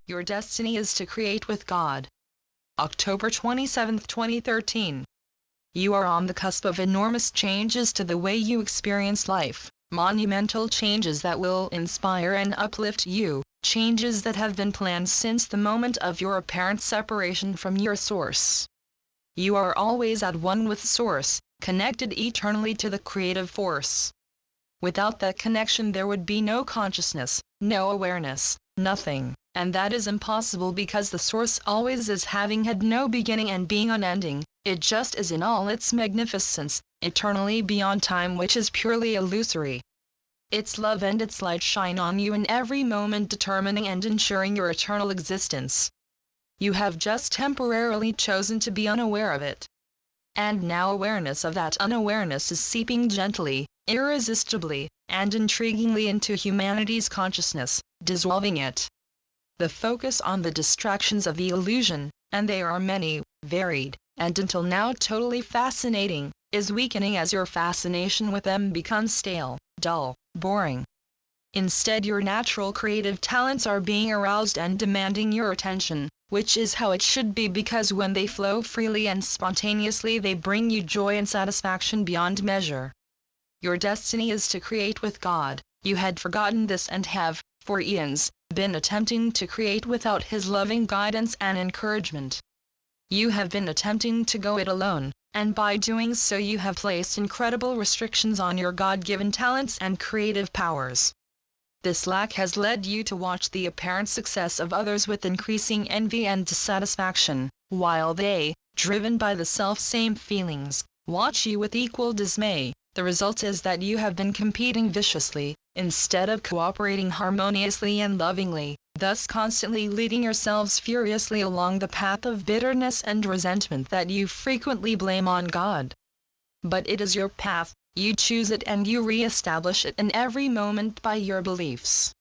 Your destiny is to create with God. October 27, 2013. You are on the cusp of enormous changes to the way you experience life, monumental changes that will inspire and uplift you, changes that have been planned since the moment of your apparent separation from your source. You are always at one with Source, connected eternally to the creative force. Without that connection there would be no consciousness, no awareness, nothing, and that is impossible because the Source always is, having had no beginning and being unending. It just is in all its magnificence, eternally beyond time, which is purely illusory. Its love and its light shine on you in every moment, determining and ensuring your eternal existence. You have just temporarily chosen to be unaware of it. And now awareness of that unawareness is seeping gently, irresistibly, and intriguingly into humanity's consciousness, dissolving it. The focus on the distractions of the illusion, and they are many, varied, and until now totally fascinating, is weakening as your fascination with them becomes stale, dull, boring. Instead, your natural creative talents are being aroused and demanding your attention, which is how it should be, because when they flow freely and spontaneously they bring you joy and satisfaction beyond measure. Your destiny is to create with God. You had forgotten this and have, for eons, been attempting to create without His loving guidance and encouragement. You have been attempting to go it alone, and by doing so you have placed incredible restrictions on your God-given talents and creative powers. This lack has led you to watch the apparent success of others with increasing envy and dissatisfaction, while they, driven by the self-same feelings, watch you with equal dismay. The result is that you have been competing viciously, instead of cooperating harmoniously and lovingly, thus constantly leading yourselves furiously along the path of bitterness and resentment that you frequently blame on God. But it is your path, you choose it and you re-establish it in every moment by your beliefs.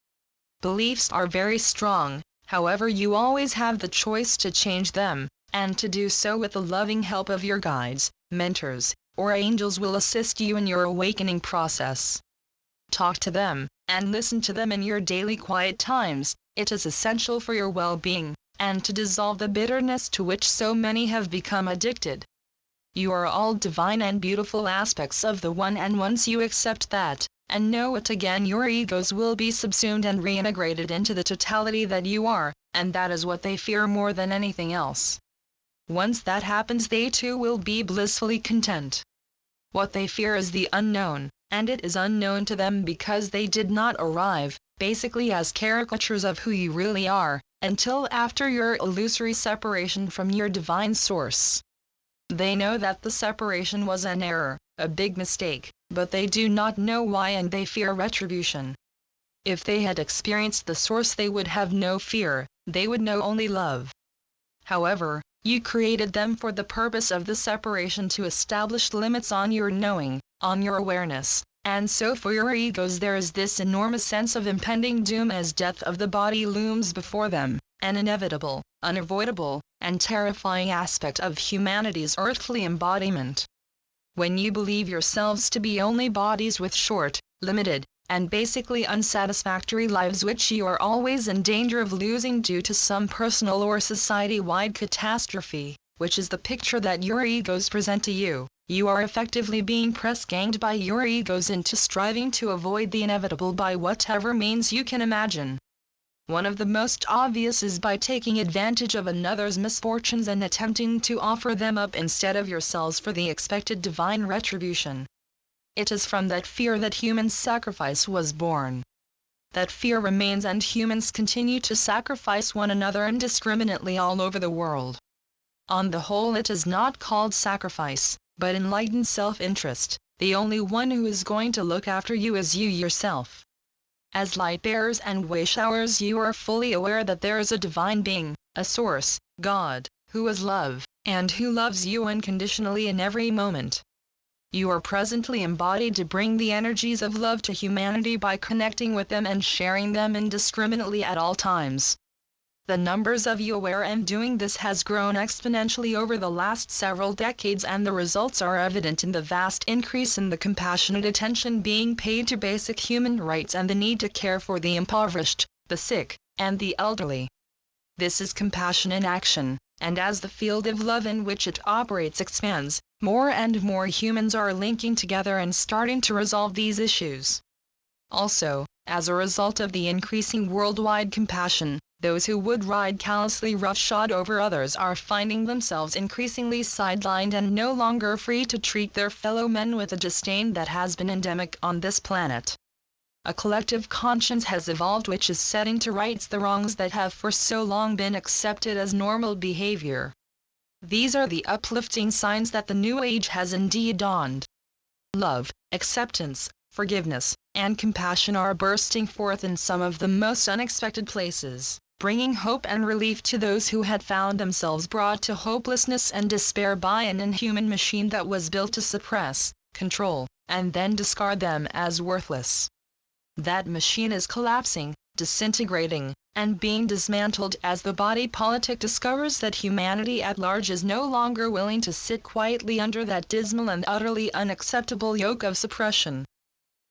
Beliefs are very strong, however you always have the choice to change them, and to do so with the loving help of your guides, mentors, or angels will assist you in your awakening process. Talk to them, and listen to them in your daily quiet times. It is essential for your well-being, and to dissolve the bitterness to which so many have become addicted. You are all divine and beautiful aspects of the One, and once you accept that, and know it again, your egos will be subsumed and reintegrated into the totality that you are, and that is what they fear more than anything else. Once that happens, they too will be blissfully content. What they fear is the unknown, and it is unknown to them because they did not arrive, basically as caricatures of who you really are, until after your illusory separation from your divine source. They know that the separation was an error, a big mistake, but they do not know why, and they fear retribution. If they had experienced the source they would have no fear, they would know only love. However, you created them for the purpose of the separation, to establish limits on your knowing, on your awareness, and so for your egos there is this enormous sense of impending doom as death of the body looms before them, an inevitable, unavoidable, and terrifying aspect of humanity's earthly embodiment. When you believe yourselves to be only bodies with short, limited, and basically unsatisfactory lives which you are always in danger of losing due to some personal or society-wide catastrophe, which is the picture that your egos present to you, you are effectively being press-ganged by your egos into striving to avoid the inevitable by whatever means you can imagine. One of the most obvious is by taking advantage of another's misfortunes and attempting to offer them up instead of yourselves for the expected divine retribution. It is from that fear that human sacrifice was born. That fear remains, and humans continue to sacrifice one another indiscriminately all over the world. On the whole, it is not called sacrifice, but enlightened self-interest. The only one who is going to look after you is you yourself. As light-bearers and way-showers, you are fully aware that there is a divine being, a source, God, who is love, and who loves you unconditionally in every moment. You are presently embodied to bring the energies of love to humanity by connecting with them and sharing them indiscriminately at all times. The numbers of you aware and doing this has grown exponentially over the last several decades, and the results are evident in the vast increase in the compassionate attention being paid to basic human rights and the need to care for the impoverished, the sick, and the elderly. This is compassion in action, and as the field of love in which it operates expands, more and more humans are linking together and starting to resolve these issues. Also, as a result of the increasing worldwide compassion, those who would ride callously roughshod over others are finding themselves increasingly sidelined and no longer free to treat their fellow men with a disdain that has been endemic on this planet. A collective conscience has evolved which is setting to rights the wrongs that have for so long been accepted as normal behavior. These are the uplifting signs that the new age has indeed dawned. Love, acceptance, forgiveness, and compassion are bursting forth in some of the most unexpected places, bringing hope and relief to those who had found themselves brought to hopelessness and despair by an inhuman machine that was built to suppress, control, and then discard them as worthless. That machine is collapsing, disintegrating, and being dismantled as the body politic discovers that humanity at large is no longer willing to sit quietly under that dismal and utterly unacceptable yoke of suppression.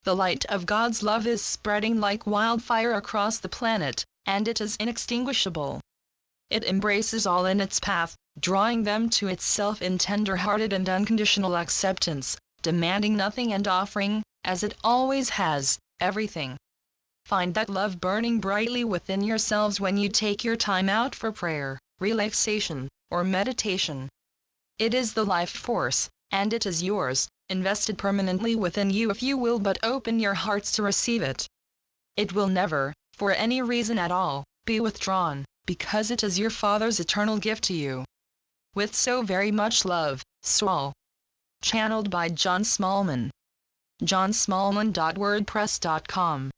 The light of God's love is spreading like wildfire across the planet, and it is inextinguishable. It embraces all in its path, drawing them to itself in tender-hearted and unconditional acceptance, demanding nothing and offering, as it always has, everything. Find that love burning brightly within yourselves when you take your time out for prayer, relaxation, or meditation. It is the life force, and it is yours, invested permanently within you if you will but open your hearts to receive it. It will never, for any reason at all, be withdrawn, because it is your Father's eternal gift to you. With so very much love, Saul. Channeled by John Smallman. johnsmallman.wordpress.com